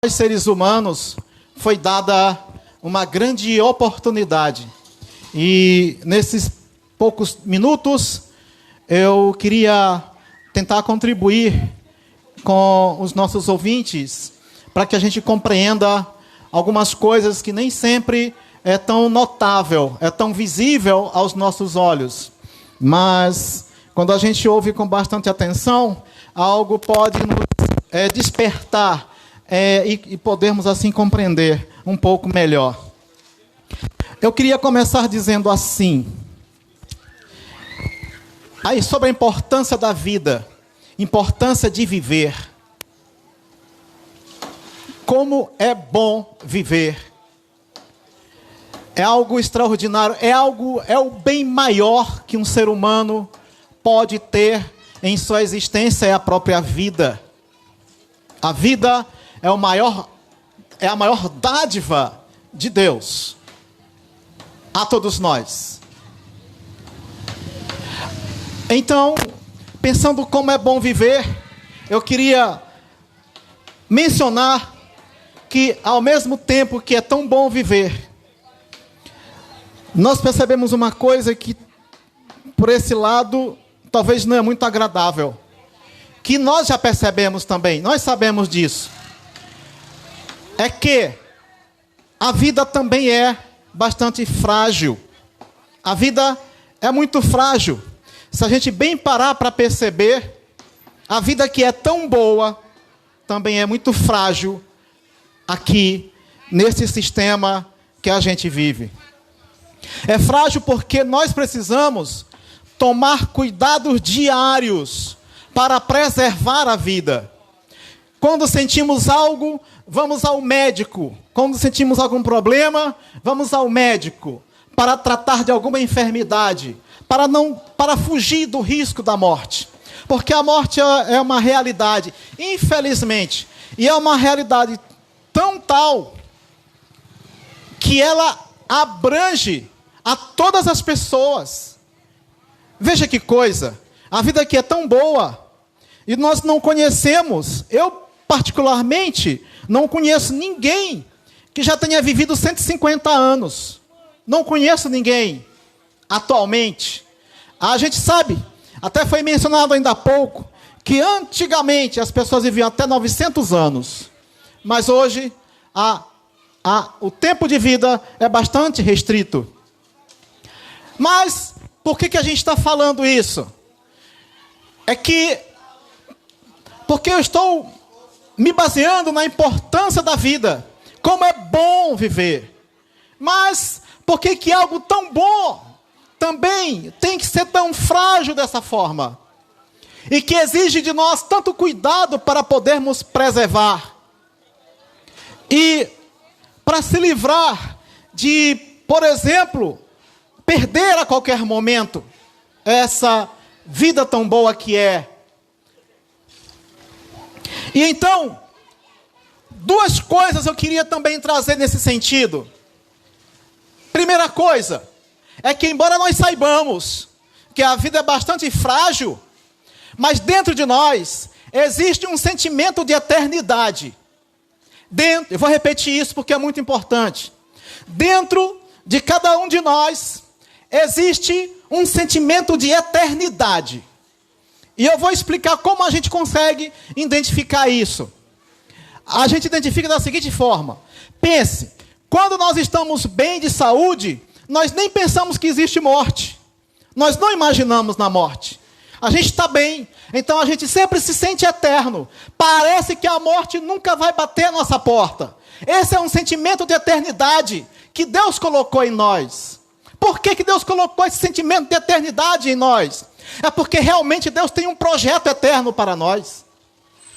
Nós, seres humanos, foi dada uma grande oportunidade. E nesses poucos minutos, eu queria tentar contribuir com os nossos ouvintes para que a gente compreenda algumas coisas que nem sempre é tão notável, é tão visível aos nossos olhos. Mas, quando a gente ouve com bastante atenção, algo pode nos despertar e podermos assim compreender um pouco melhor. Eu queria começar dizendo assim, aí sobre a importância da vida, importância de viver. Como é bom viver. É algo extraordinário, é o bem maior que um ser humano pode ter em sua existência, é a própria vida. A vida é a maior dádiva de Deus a todos nós. Então, pensando como é bom viver, eu queria mencionar que, ao mesmo tempo que é tão bom viver, nós percebemos uma coisa que, por esse lado, talvez não é muito agradável, que nós já percebemos também, nós sabemos disso. É que a vida também é bastante frágil. A vida é muito frágil. Se a gente bem parar para perceber, a vida que é tão boa também é muito frágil aqui, nesse sistema que a gente vive. É frágil porque nós precisamos tomar cuidados diários para preservar a vida. Quando sentimos algo, vamos ao médico. Quando sentimos algum problema, vamos ao médico para tratar de alguma enfermidade, para fugir do risco da morte. Porque a morte é uma realidade, infelizmente, e é uma realidade tão tal que ela abrange a todas as pessoas. Veja que coisa, a vida aqui é tão boa e nós não conhecemos, eu particularmente não conheço ninguém que já tenha vivido 150 anos. Não conheço ninguém atualmente. A gente sabe, até foi mencionado ainda há pouco, que antigamente as pessoas viviam até 900 anos. Mas hoje o tempo de vida é bastante restrito. Mas por que a gente está falando isso? Porque eu estou me baseando na importância da vida, como é bom viver. Mas por que algo tão bom também tem que ser tão frágil dessa forma? E que exige de nós tanto cuidado para podermos preservar. E para se livrar de, por exemplo, perder a qualquer momento essa vida tão boa que é. E então, duas coisas eu queria também trazer nesse sentido. Primeira coisa, é que embora nós saibamos que a vida é bastante frágil, mas dentro de nós existe um sentimento de eternidade. Eu vou repetir isso porque é muito importante. Dentro de cada um de nós existe um sentimento de eternidade. E eu vou explicar como a gente consegue identificar isso. A gente identifica da seguinte forma. Pense, quando nós estamos bem de saúde, nós nem pensamos que existe morte. Nós não imaginamos na morte. A gente está bem, então a gente sempre se sente eterno. Parece que a morte nunca vai bater a nossa porta. Esse é um sentimento de eternidade que Deus colocou em nós. Por que Deus colocou esse sentimento de eternidade em nós? É porque realmente Deus tem um projeto eterno para nós.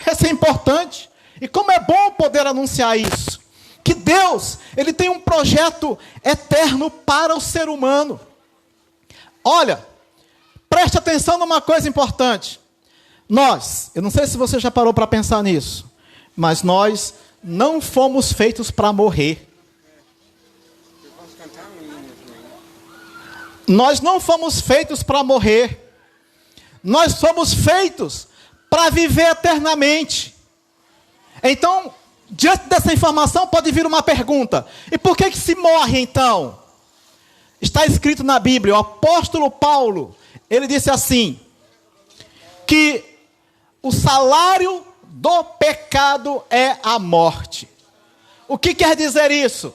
Isso é importante. E como é bom poder anunciar isso. Que Deus, Ele tem um projeto eterno para o ser humano. Olha, preste atenção numa coisa importante. Eu não sei se você já parou para pensar nisso, mas nós não fomos feitos para morrer. Nós não fomos feitos para morrer. Nós fomos feitos para viver eternamente. Então, Diante dessa informação pode vir uma pergunta: e por que se morre então? Está escrito na Bíblia, o apóstolo Paulo, ele disse assim, que o salário do pecado é a morte. O que quer dizer isso?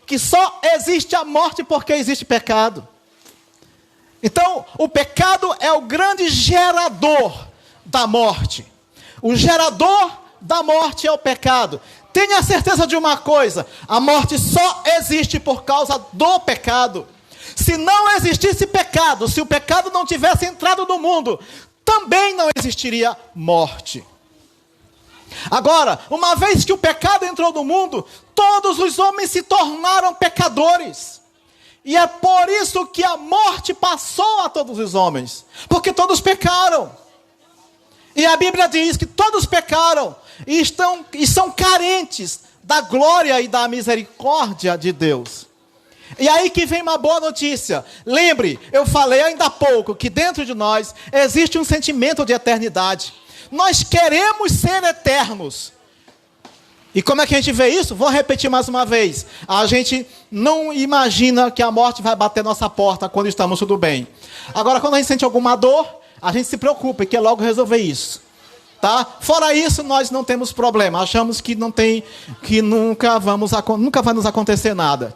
Que só existe a morte porque existe pecado. Então, o pecado é o grande gerador da morte. O gerador da morte é o pecado. Tenha certeza de uma coisa: a morte só existe por causa do pecado. Se não existisse pecado, se o pecado não tivesse entrado no mundo, também não existiria morte. Agora, uma vez que o pecado entrou no mundo, todos os homens se tornaram pecadores. E é por isso que a morte passou a todos os homens, porque todos pecaram. E a Bíblia diz que todos pecaram e são carentes da glória e da misericórdia de Deus. E aí que vem uma boa notícia. Lembre, eu falei ainda há pouco que dentro de nós existe um sentimento de eternidade. Nós queremos ser eternos. E como é que a gente vê isso? Vou repetir mais uma vez. A gente não imagina que a morte vai bater nossa porta quando estamos tudo bem. Agora, quando a gente sente alguma dor, a gente se preocupa e quer logo resolver isso. Tá? Fora isso, nós não temos problema. Achamos que não tem, que nunca vai nos acontecer nada.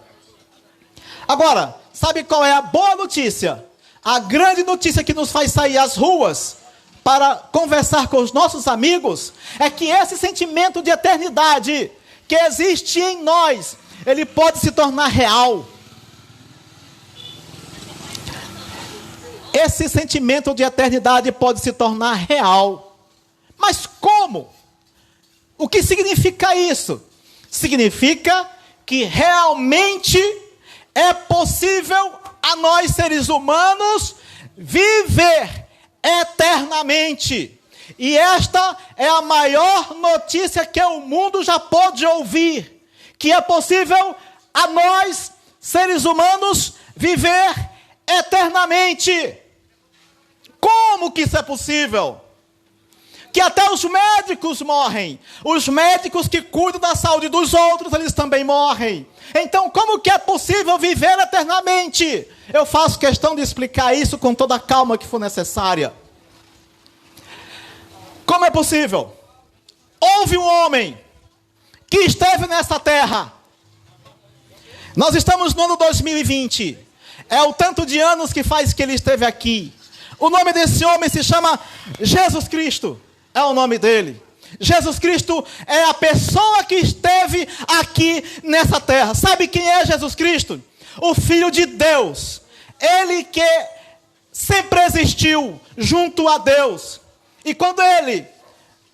Agora, sabe qual é a boa notícia? A grande notícia que nos faz sair às ruas para conversar com os nossos amigos é que esse sentimento de eternidade que existe em nós, ele pode se tornar real. Esse sentimento de eternidade pode se tornar real. Mas como? O que significa isso? Significa que realmente é possível a nós seres humanos viver eternamente. E esta é a maior notícia que o mundo já pôde ouvir, que é possível a nós seres humanos viver eternamente. Como que isso é possível? Que até os médicos morrem. Os médicos que cuidam da saúde dos outros, eles também morrem. Então, como que é possível viver eternamente? Eu faço questão de explicar isso com toda a calma que for necessária. Como é possível? Houve um homem que esteve nessa terra. Nós estamos no ano 2020. É o tanto de anos que faz que ele esteve aqui. O nome desse homem se chama Jesus Cristo. É o nome dele. Jesus Cristo é a pessoa que esteve aqui nessa terra. Sabe quem é Jesus Cristo? O Filho de Deus. Ele que sempre existiu junto a Deus. E quando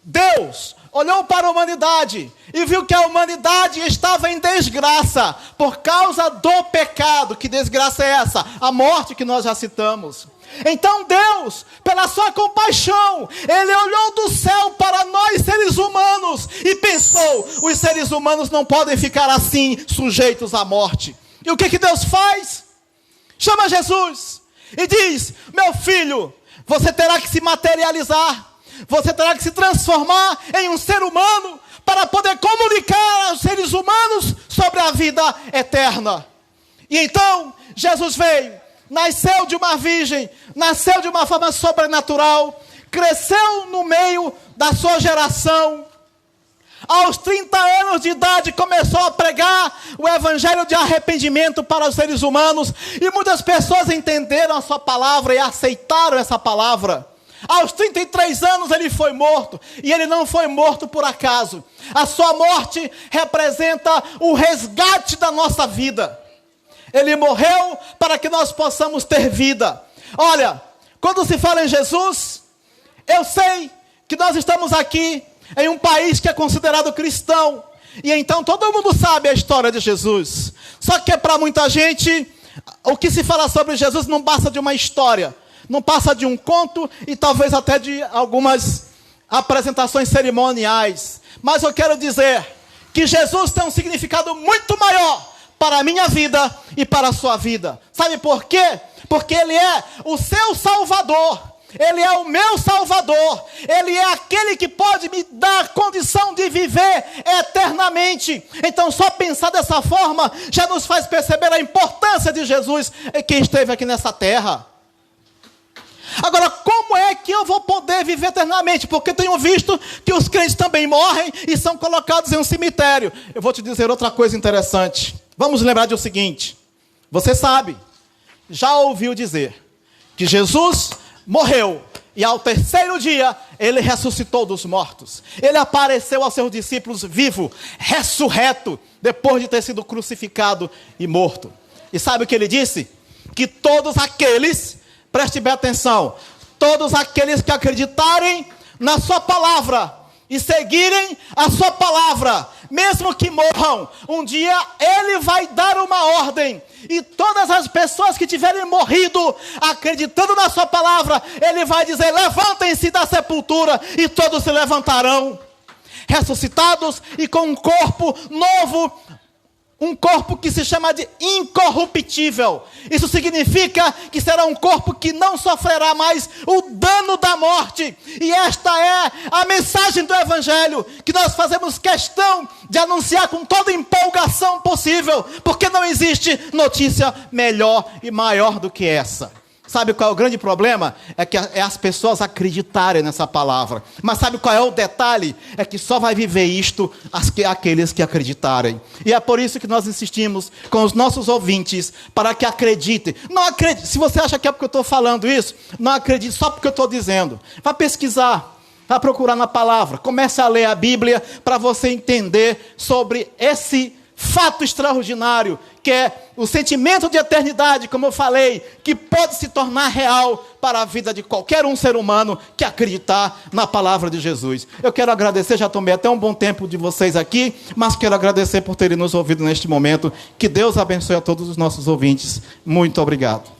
Deus, olhou para a humanidade e viu que a humanidade estava em desgraça por causa do pecado. Que desgraça é essa? A morte que nós já citamos. Então Deus, pela sua compaixão, Ele olhou do céu para nós seres humanos e pensou: os seres humanos não podem ficar assim, sujeitos à morte. E o que Deus faz? Chama Jesus e diz: meu filho, você terá que se materializar, você terá que se transformar em um ser humano para poder comunicar aos seres humanos sobre a vida eterna. E então Jesus veio, nasceu de uma virgem, nasceu de uma forma sobrenatural, cresceu no meio da sua geração. Aos 30 anos de idade começou a pregar o evangelho de arrependimento para os seres humanos, e muitas pessoas entenderam a sua palavra e aceitaram essa palavra. Aos 33 anos ele foi morto, e ele não foi morto por acaso. A sua morte representa o resgate da nossa vida. Ele morreu para que nós possamos ter vida. Olha, quando se fala em Jesus, eu sei que nós estamos aqui em um país que é considerado cristão, e então todo mundo sabe a história de Jesus. Só que para muita gente, o que se fala sobre Jesus não passa de uma história, não passa de um conto e talvez até de algumas apresentações cerimoniais. Mas eu quero dizer que Jesus tem um significado muito maior para a minha vida e para a sua vida. Sabe por quê? Porque Ele é o seu Salvador. Ele é o meu Salvador. Ele é aquele que pode me dar a condição de viver eternamente. Então, só pensar dessa forma já nos faz perceber a importância de Jesus que esteve aqui nessa terra. Agora, como é que eu vou poder viver eternamente? Porque tenho visto que os crentes também morrem e são colocados em um cemitério. Eu vou te dizer outra coisa interessante. Vamos lembrar de o seguinte. Você sabe, já ouviu dizer que Jesus morreu e ao terceiro dia ele ressuscitou dos mortos. Ele apareceu aos seus discípulos vivo, ressurreto, depois de ter sido crucificado e morto. E sabe o que ele disse? Que todos aqueles, preste bem atenção, todos aqueles que acreditarem na sua palavra e seguirem a sua palavra, mesmo que morram, um dia ele vai dar uma ordem, e todas as pessoas que tiverem morrido acreditando na sua palavra, ele vai dizer: levantem-se da sepultura, e todos se levantarão, ressuscitados e com um corpo novo, um corpo que se chama de incorruptível. Isso significa que será um corpo que não sofrerá mais o dano da morte. E esta é a mensagem do Evangelho, que nós fazemos questão de anunciar com toda empolgação possível, porque não existe notícia melhor e maior do que essa. Sabe qual é o grande problema? É que as pessoas acreditarem nessa palavra. Mas sabe qual é o detalhe? É que só vai viver isto aqueles que acreditarem. E é por isso que nós insistimos com os nossos ouvintes, para que acreditem. Não acredite. Se você acha que é porque eu estou falando isso, não acredite só porque eu estou dizendo. Vá pesquisar, vá procurar na palavra. Comece a ler a Bíblia para você entender sobre esse fato extraordinário, que é o sentimento de eternidade, como eu falei, que pode se tornar real para a vida de qualquer um ser humano que acreditar na palavra de Jesus. Eu quero agradecer, já tomei até um bom tempo de vocês aqui, mas quero agradecer por terem nos ouvido neste momento. Que Deus abençoe a todos os nossos ouvintes. Muito obrigado.